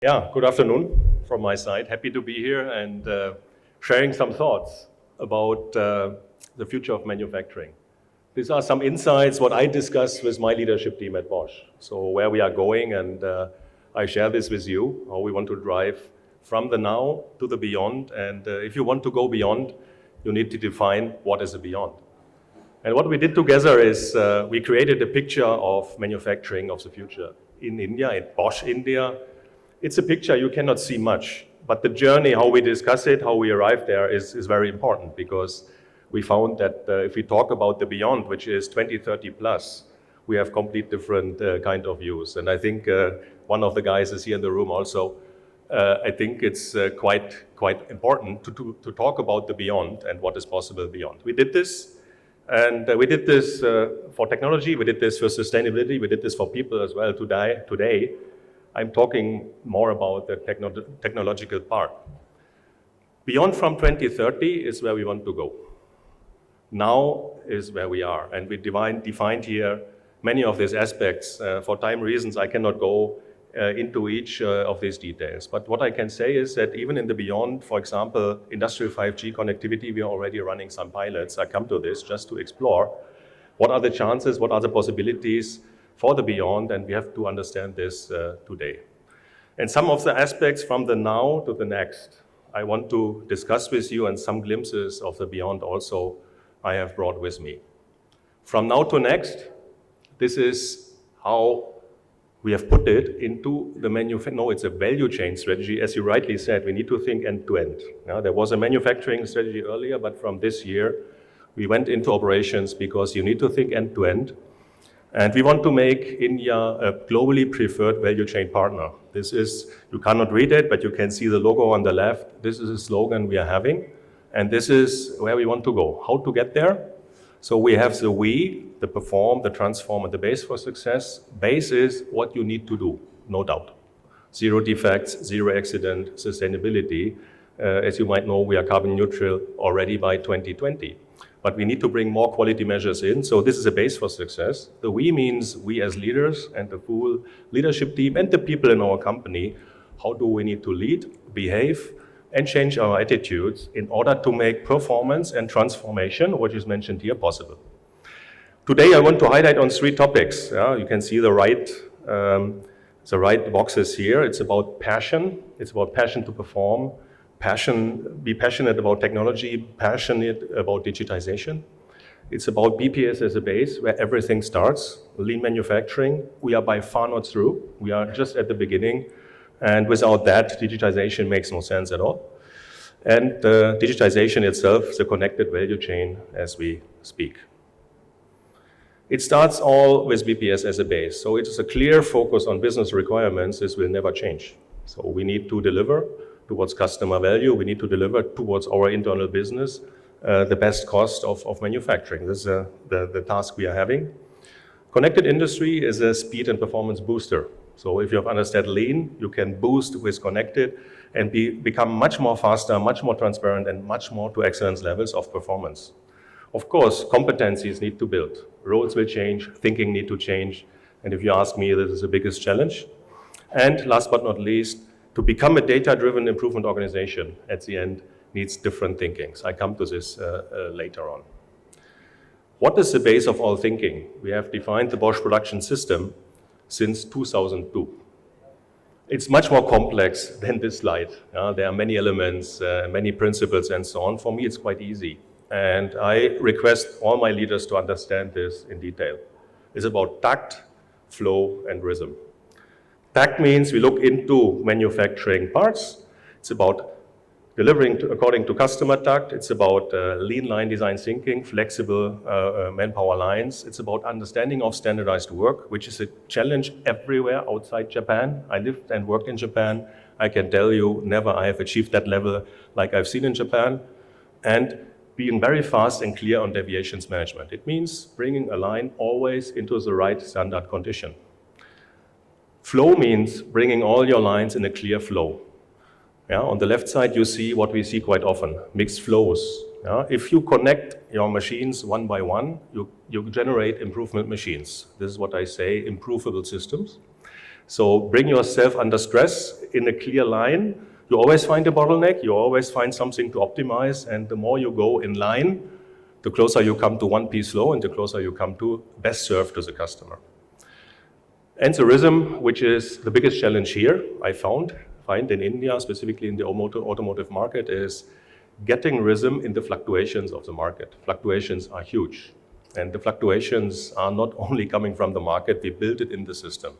Yeah, good afternoon from my side. Happy to be here and sharing some thoughts about the future of manufacturing. These are some insights, what I discussed with my leadership team at Bosch. So where we are going, and I share this with you, how we want to drive from the now to the beyond. And if you want to go beyond, you need to define what is the beyond. And what we did together is we created a picture of manufacturing of the future in India, in Bosch India. It's a picture you cannot see much, but the journey, how we discuss it, how we arrive there is very important, because we found that if we talk about the beyond, which is 2030 plus, we have complete different kind of views. And I think one of the guys is here in the room also. I think it's quite important to talk about the beyond and what is possible beyond. We did this, and we did this for technology, we did this for sustainability, we did this for people as well today. I'm talking more about the technological part. Beyond from 2030 is where we want to go. Now is where we are, and we defined here many of these aspects. For time reasons, I cannot go into each of these details. But what I can say is that even in the beyond, for example, industrial 5G connectivity, we are already running some pilots. I come to this just to explore what are the chances, what are the possibilities for the beyond, and we have to understand this today. And some of the aspects from the now to the next, I want to discuss with you, and some glimpses of the beyond also I have brought with me. From now to next, this is how we have put it into the it's a value chain strategy. As you rightly said, we need to think end to end. Now, there was a manufacturing strategy earlier, but from this year, we went into operations because you need to think end to end. And we want to make India a globally preferred value chain partner. This is, you cannot read it, but you can see the logo on the left. This is a slogan we are having, and this is where we want to go. How to get there? So we have the we, the perform, the transform, and the base for success. Base is what you need to do, no doubt. Zero defects, zero accident, sustainability. As you might know, we are carbon neutral already by 2020. But we need to bring more quality measures in. So this is a base for success. The we means we as leaders and the full leadership team and the people in our company. How do we need to lead, behave, and change our attitudes in order to make performance and transformation, which is mentioned here, possible. Today, I want to highlight on 3 topics. You can see the right boxes here. It's about passion. It's about passion to perform. Be passionate about technology, passionate about digitization. It's about BPS as a base, where everything starts. Lean manufacturing, we are by far not through. We are just at the beginning. And without that, digitization makes no sense at all. And digitization itself is a connected value chain as we speak. It starts all with BPS as a base. So it is a clear focus on business requirements. This will never change. So we need to deliver towards customer value. We need to deliver towards our internal business the best cost of manufacturing. This is the task we are having. Connected industry is a speed and performance booster. So if you have understood lean, you can boost with connected and become much more faster, much more transparent, and much more to excellence levels of performance. Of course, competencies need to build. Roles will change, thinking need to change. And if you ask me, this is the biggest challenge. And last but not least, to become a data-driven improvement organization at the end needs different thinkings. I come to this later on. What is the base of all thinking? We have defined the Bosch production system since 2002. It's much more complex than this slide. There are many elements, many principles, and so on. For me, it's quite easy. And I request all my leaders to understand this in detail. It's about tact, flow, and rhythm. Tact means we look into manufacturing parts. It's about delivering according to customer tact. It's about lean line design thinking, flexible manpower lines. It's about understanding of standardized work, which is a challenge everywhere outside Japan. I lived and worked in Japan. I can tell you, never I have achieved that level like I've seen in Japan. And being very fast and clear on deviations management. It means bringing a line always into the right standard condition. Flow means bringing all your lines in a clear flow. On the left side, you see what we see quite often, mixed flows. If you connect your machines one by one, you generate improvement machines. This is what I say, improvable systems. So bring yourself under stress in a clear line. You always find a bottleneck, you always find something to optimize, and the more you go in line, the closer you come to one piece flow and the closer you come to best serve to the customer. And the rhythm, which is the biggest challenge here, I find in India, specifically in the automotive market, is getting rhythm in the fluctuations of the market. Fluctuations are huge. And the fluctuations are not only coming from the market, we build it in the system.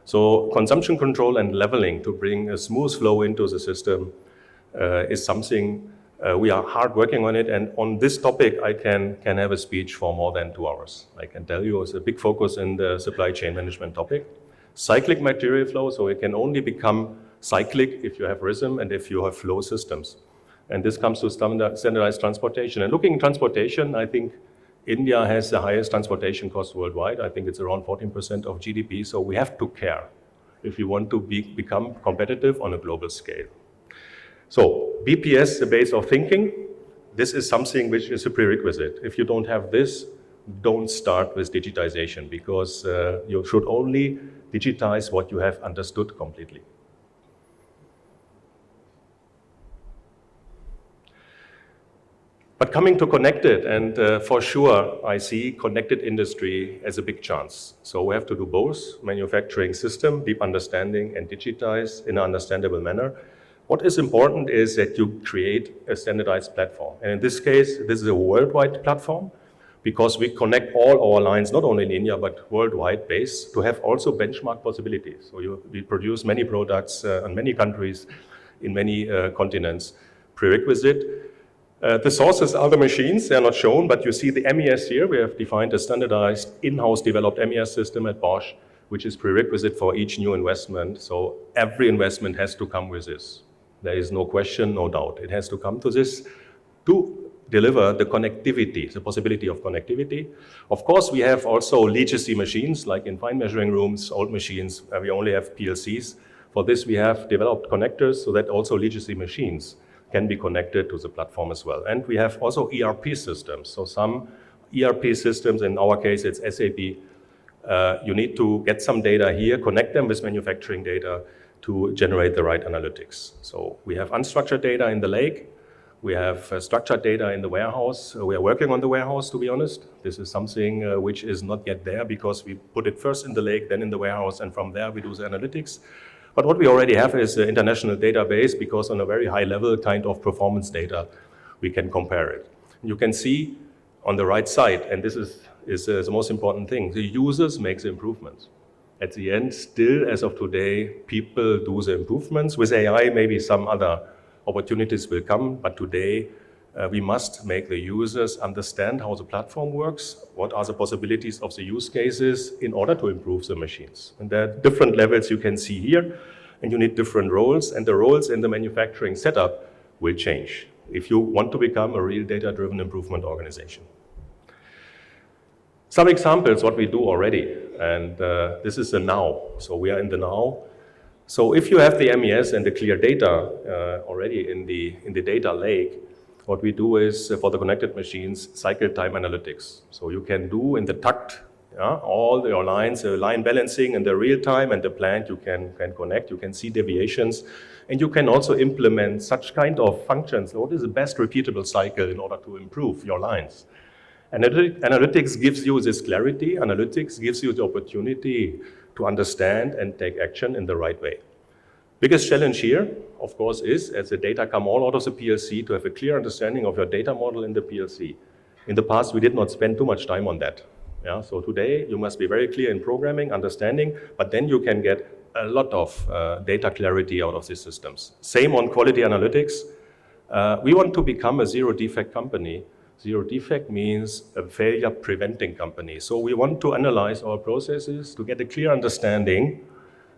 So consumption control and leveling to bring a smooth flow into the system is something we are hard working on it. And on this topic, I can have a speech for more than 2 hours. I can tell you it's a big focus in the supply chain management topic. Cyclic material flow, so it can only become cyclic if you have rhythm and if you have flow systems. And this comes to standardized transportation. And looking at transportation, I think India has the highest transportation cost worldwide. I think it's around 14% of GDP. So we have to care if you want to become competitive on a global scale. So BPS, the base of thinking, this is something which is a prerequisite. If you don't have this, don't start with digitization, because you should only digitize what you have understood completely. But coming to connected, and for sure, I see connected industry as a big chance. So we have to do both, manufacturing system, deep understanding, and digitize in an understandable manner. What is important is that you create a standardized platform. And in this case, this is a worldwide platform, because we connect all our lines, not only in India, but worldwide base, to have also benchmark possibilities. So we produce many products in many countries, in many continents. Prerequisite. The sources are the machines, they are not shown, but you see the MES here. We have defined a standardized in-house developed MES system at Bosch, which is prerequisite for each new investment. So every investment has to come with this. There is no question, no doubt. It has to come to this to deliver the connectivity, the possibility of connectivity. Of course, we have also legacy machines, like in fine measuring rooms, old machines, where we only have PLCs. For this, we have developed connectors so that also legacy machines can be connected to the platform as well. And we have also ERP systems. So some ERP systems, in our case, it's SAP. You need to get some data here, connect them with manufacturing data to generate the right analytics. So we have unstructured data in the lake. We have structured data in the warehouse. We are working on the warehouse, to be honest. This is something which is not yet there, because we put it first in the lake, then in the warehouse, and from there we do the analytics. But what we already have is an international database, because on a very high level kind of performance data, we can compare it. You can see on the right side, and this is the most important thing, the users make the improvements. At the end, still as of today, people do the improvements. With AI, maybe some other opportunities will come, but today we must make the users understand how the platform works, what are the possibilities of the use cases in order to improve the machines. And there are different levels you can see here, and you need different roles, and the roles in the manufacturing setup will change if you want to become a real data-driven improvement organization. Some examples what we do already, and this is the now. So we are in the now. So if you have the MES and the clear data already in the data lake, what we do is, for the connected machines, cycle time analytics. So you can do in the takt, all your lines, line balancing in the real time, and the plant you can connect, you can see deviations, and you can also implement such kind of functions. What is the best repeatable cycle in order to improve your lines? Analytics gives you this clarity. Analytics gives you the opportunity to understand and take action in the right way. Biggest challenge here, of course, is as the data come all out of the PLC, to have a clear understanding of your data model in the PLC. In the past, we did not spend too much time on that. So today, you must be very clear in programming, understanding, but then you can get a lot of data clarity out of these systems. Same on quality analytics. We want to become a zero defect company. Zero defect means a failure preventing company. So we want to analyze our processes to get a clear understanding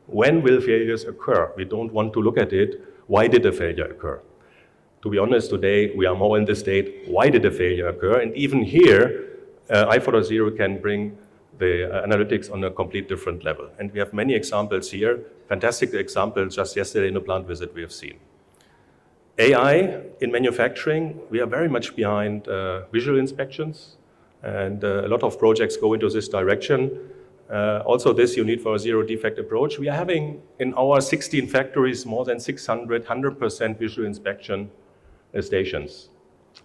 when will failures occur. We don't want to look at it, why did a failure occur? To be honest, today we are more in the state, why did a failure occur? And even here, I4.0 can bring the analytics on a complete different level. And we have many examples here, fantastic examples just yesterday in a plant visit we have seen. AI in manufacturing, we are very much behind visual inspections, and a lot of projects go into this direction. Also this you need for a zero defect approach. We are having in our 16 factories more than 600, 100% visual inspection stations.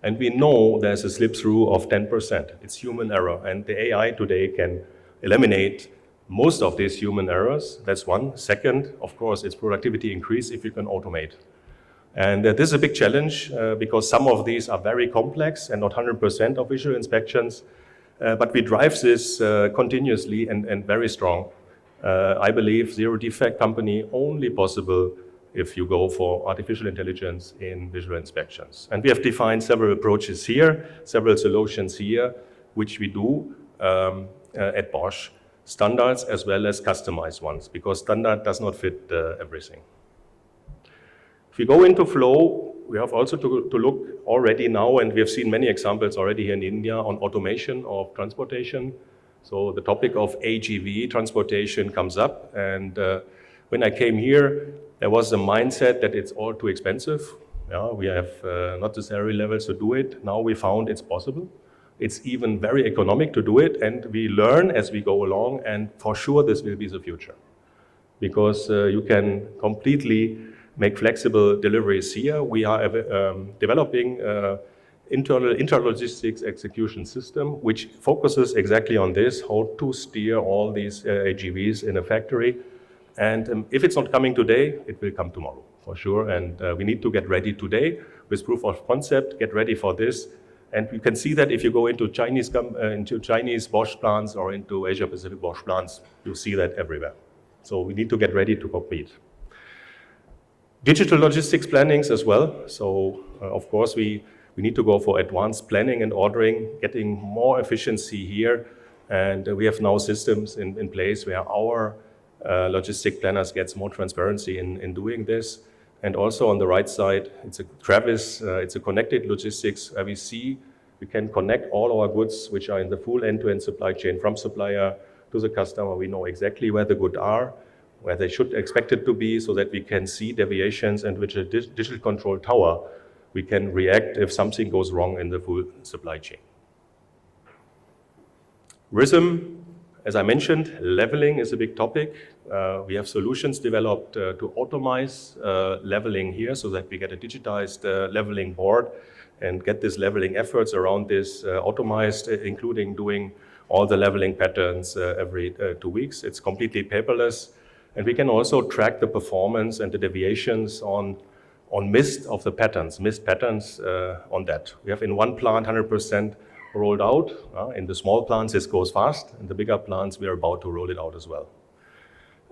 And we know there's a slip through of 10%. It's human error. And the AI today can eliminate most of these human errors. That's one. Second, of course, it's productivity increase if you can automate. And this is a big challenge because some of these are very complex and not 100% of visual inspections. But we drive this continuously and very strong. I believe zero defect company only possible if you go for artificial intelligence in visual inspections. And we have defined several approaches here, several solutions here, which we do at Bosch, standards as well as customized ones, because standard does not fit everything. If we go into flow, we have also to look already now, and we have seen many examples already here in India on automation of transportation. So the topic of AGV transportation comes up, and when I came here, there was a mindset that it's all too expensive. Yeah, we have not the salary levels to do it. Now we found it's possible. It's even very economic to do it, and we learn as we go along, and for sure this will be the future. Because you can completely make flexible deliveries here. We are developing internal intralogistics execution system, which focuses exactly on this, how to steer all these AGVs in a factory. And if it's not coming today, it will come tomorrow, for sure. And we need to get ready today with proof of concept, get ready for this. And you can see that if you go into Chinese Bosch plants or into Asia-Pacific Bosch plants, you see that everywhere. So we need to get ready to compete. Digital logistics plannings as well. So of course, we need to go for advanced planning and ordering, getting more efficiency here. And we have now systems in place where our logistic planners gets more transparency in doing this. And also on the right side, it's a Travis, it's a connected logistics where we can connect all our goods which are in the full end-to-end supply chain from supplier to the customer. We know exactly where the goods are, where they should expect it to be, so that we can see deviations, and with a digital control tower, we can react if something goes wrong in the full supply chain. Rhythm, as I mentioned, leveling is a big topic. We have solutions developed to automate leveling here so that we get a digitized leveling board and get this leveling efforts around this automized, including doing all the leveling patterns every 2 weeks. It's completely paperless. And we can also track the performance and the deviations on missed patterns on that. We have in one plant 100% rolled out. In the small plants, this goes fast. In the bigger plants, we are about to roll it out as well.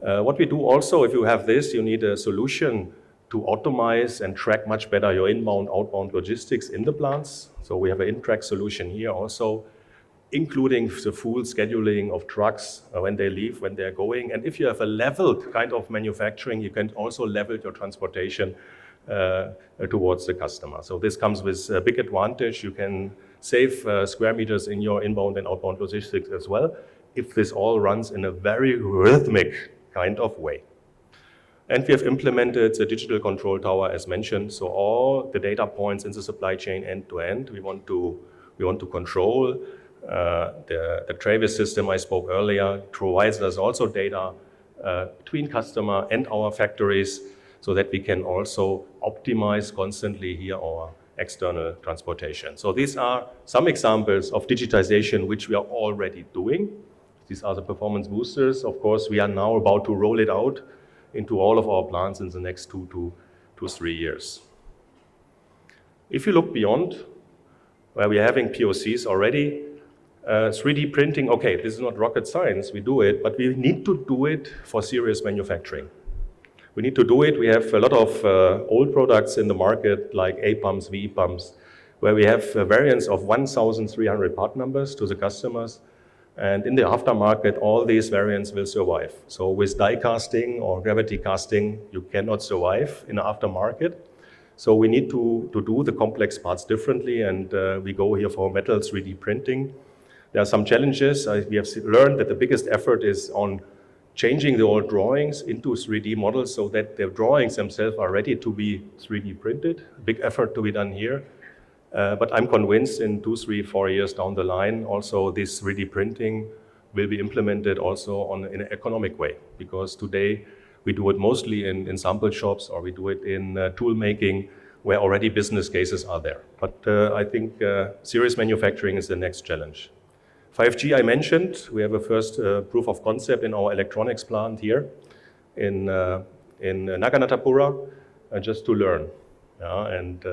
What we do also, if you have this, you need a solution to automate and track much better your inbound, outbound logistics in the plants. So we have an in-track solution here also, including the full scheduling of trucks when they leave, when they're going. And if you have a leveled kind of manufacturing, you can also level your transportation towards the customer. So this comes with a big advantage. You can save square meters in your inbound and outbound logistics as well, if this all runs in a very rhythmic kind of way. And we have implemented the digital control tower as mentioned. So all the data points in the supply chain end to end, we want to control. The Travis system I spoke earlier provides us also data between customer and our factories so that we can also optimize constantly here our external transportation. So these are some examples of digitization which we are already doing. These are the performance boosters. Of course, we are now about to roll it out into all of our plants in the next 2 to 3 years. If you look beyond, where we are having POCs already, 3D printing, okay, this is not rocket science, we do it, but we need to do it for serious manufacturing. We need to do it. We have a lot of old products in the market like A pumps, V pumps, where we have variants of 1,300 part numbers to the customers. And in the aftermarket, all these variants will survive. So with die casting or gravity casting, you cannot survive in the aftermarket. So we need to do the complex parts differently, and we go here for metal 3D printing. There are some challenges. We have learned that the biggest effort is on changing the old drawings into 3D models so that the drawings themselves are ready to be 3D printed. Big effort to be done here. But I'm convinced in 2, 3, 4 years down the line, also this 3D printing will be implemented also in an economic way, because today we do it mostly in sample shops, or we do it in tool making, where already business cases are there. But I think serious manufacturing is the next challenge. 5G I mentioned. We have a first proof of concept in our electronics plant here in Naganatapura, just to learn. And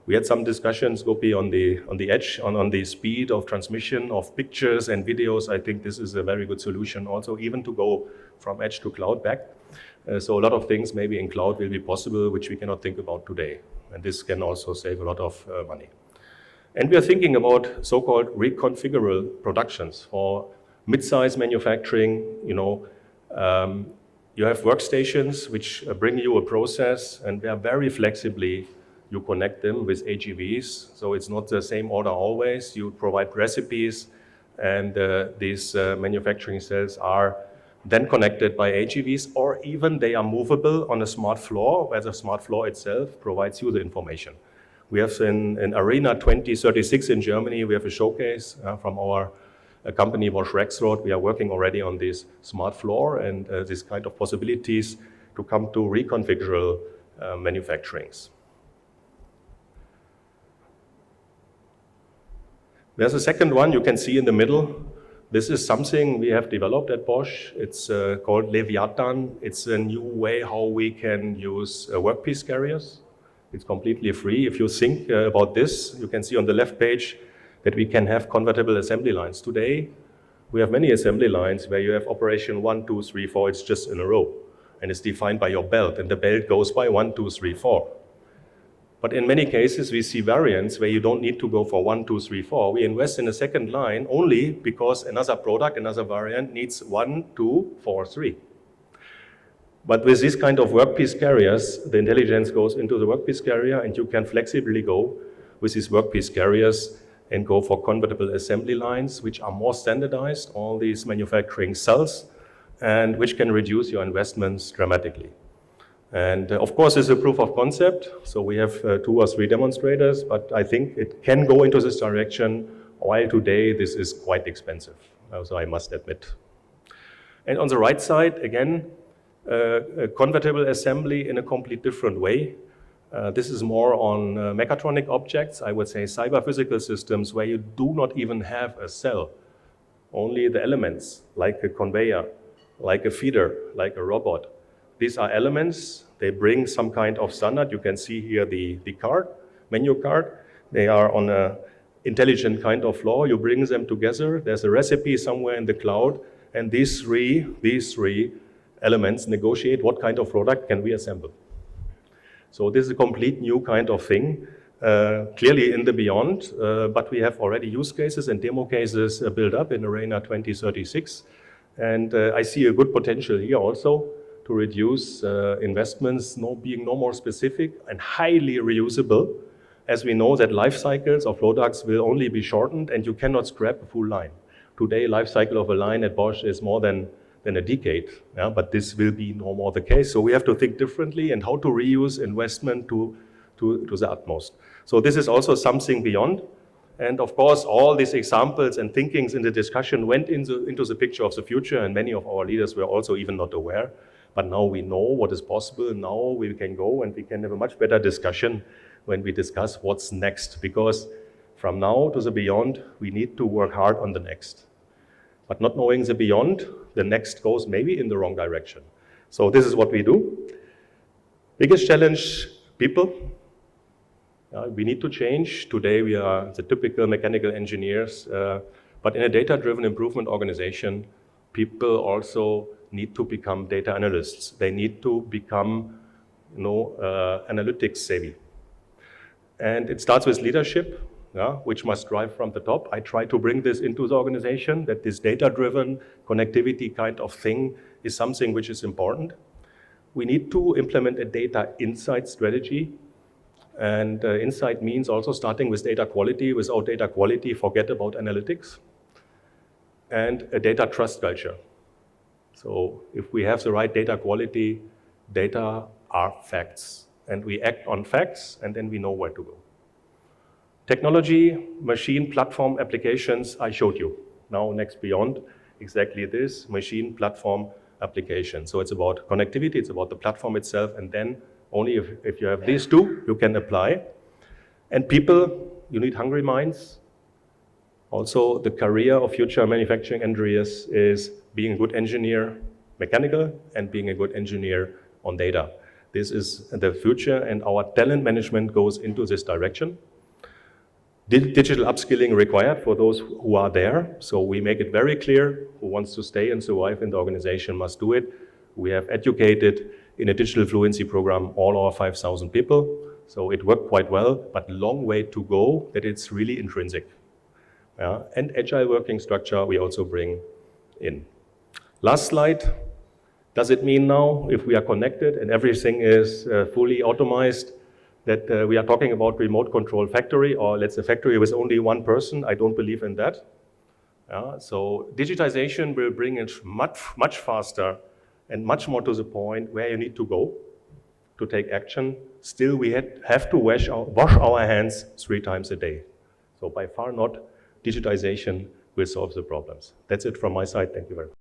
we had some discussions, Gopi, on the edge, on the speed of transmission of pictures and videos. I think this is a very good solution also, even to go from edge to cloud back. So a lot of things maybe in cloud will be possible, which we cannot think about today. And this can also save a lot of money. And we are thinking about so-called reconfigurable productions for mid-size manufacturing. You have workstations which bring you a process, and they are very flexibly, you connect them with AGVs. So it's not the same order always. You provide recipes, and these manufacturing cells are then connected by AGVs, or even they are movable on a smart floor, where the smart floor itself provides you the information. We have in Arena 2036 in Germany, we have a showcase from our company Bosch Rexroth. We are working already on this smart floor and this kind of possibilities to come to reconfigurable manufacturings. There's a second one you can see in the middle. This is something we have developed at Bosch. It's called Leviathan. It's a new way how we can use workpiece carriers. It's completely free. If you think about this, you can see on the left page that we can have convertible assembly lines. Today, we have many assembly lines where you have operation 1, 2, 3, 4. It's just in a row. And it's defined by your belt. And the belt goes by 1, 2, 3, 4. But in many cases, we see variants where you don't need to go for 1, 2, 3, 4. We invest in a second line only because another product, another variant needs 1, 2, 4, 3. But with this kind of workpiece carriers, the intelligence goes into the workpiece carrier, and you can flexibly go with these workpiece carriers and go for convertible assembly lines, which are more standardized, all these manufacturing cells, and which can reduce your investments dramatically. And of course, it's a proof of concept. So we have 2 or 3 demonstrators, but I think it can go into this direction, while today this is quite expensive, so I must admit. And on the right side, again, a convertible assembly in a complete different way. This is more on mechatronic objects, I would say cyber-physical systems, where you do not even have a cell, only the elements, like a conveyor, like a feeder, like a robot. These are elements. They bring some kind of standard. You can see here the card, menu card. They are on an intelligent kind of floor. You bring them together. There's a recipe somewhere in the cloud, and these three elements negotiate what kind of product can we assemble. So this is a complete new kind of thing, clearly in the beyond, but we have already use cases and demo cases built up in Arena 2036. And I see a good potential here also to reduce investments, being no more specific and highly reusable, as we know that life cycles of products will only be shortened and you cannot scrap a full line. Today, life cycle of a line at Bosch is more than a decade, but this will be no more the case. So we have to think differently and how to reuse investment to the utmost. So this is also something beyond. And of course, all these examples and thinkings in the discussion went into the picture of the future, and many of our leaders were also even not aware. But now we know what is possible. Now we can go and we can have a much better discussion when we discuss what's next. Because from now to the beyond, we need to work hard on the next. But not knowing the beyond, the next goes maybe in the wrong direction. So this is what we do. Biggest challenge, people. We need to change. Today we are the typical mechanical engineers, but in a data-driven improvement organization, people also need to become data analysts. They need to become, analytics savvy. And it starts with leadership, which must drive from the top. I try to bring this into the organization, that this data-driven connectivity kind of thing is something which is important. We need to implement a data insight strategy. And insight means also starting with data quality. Without data quality, forget about analytics. And a data trust culture. So if we have the right data quality, data are facts. And we act on facts, and then we know where to go. Technology, machine, platform applications, I showed you. Now, next beyond exactly this machine platform application. So it's about connectivity, it's about the platform itself, and then only if you have these two, you can apply. And people, you need hungry minds. Also, the career of future manufacturing engineers is being a good engineer, mechanical, and being a good engineer on data. This is the future, and our talent management goes into this direction. Digital upskilling required for those who are there. So we make it very clear who wants to stay and survive in the organization must do it. We have educated in a digital fluency program all our 5,000 people. So it worked quite well, but long way to go that it's really intrinsic. Yeah. And agile working structure we also bring in. Last slide. Does it mean now if we are connected and everything is fully automized that we are talking about remote control factory, or let's say factory with only one person? I don't believe in that. So digitization will bring it much faster and much more to the point where you need to go to take action. Still, we have to wash our hands 3 times a day. So by far not digitization will solve the problems. That's it from my side. Thank you very much.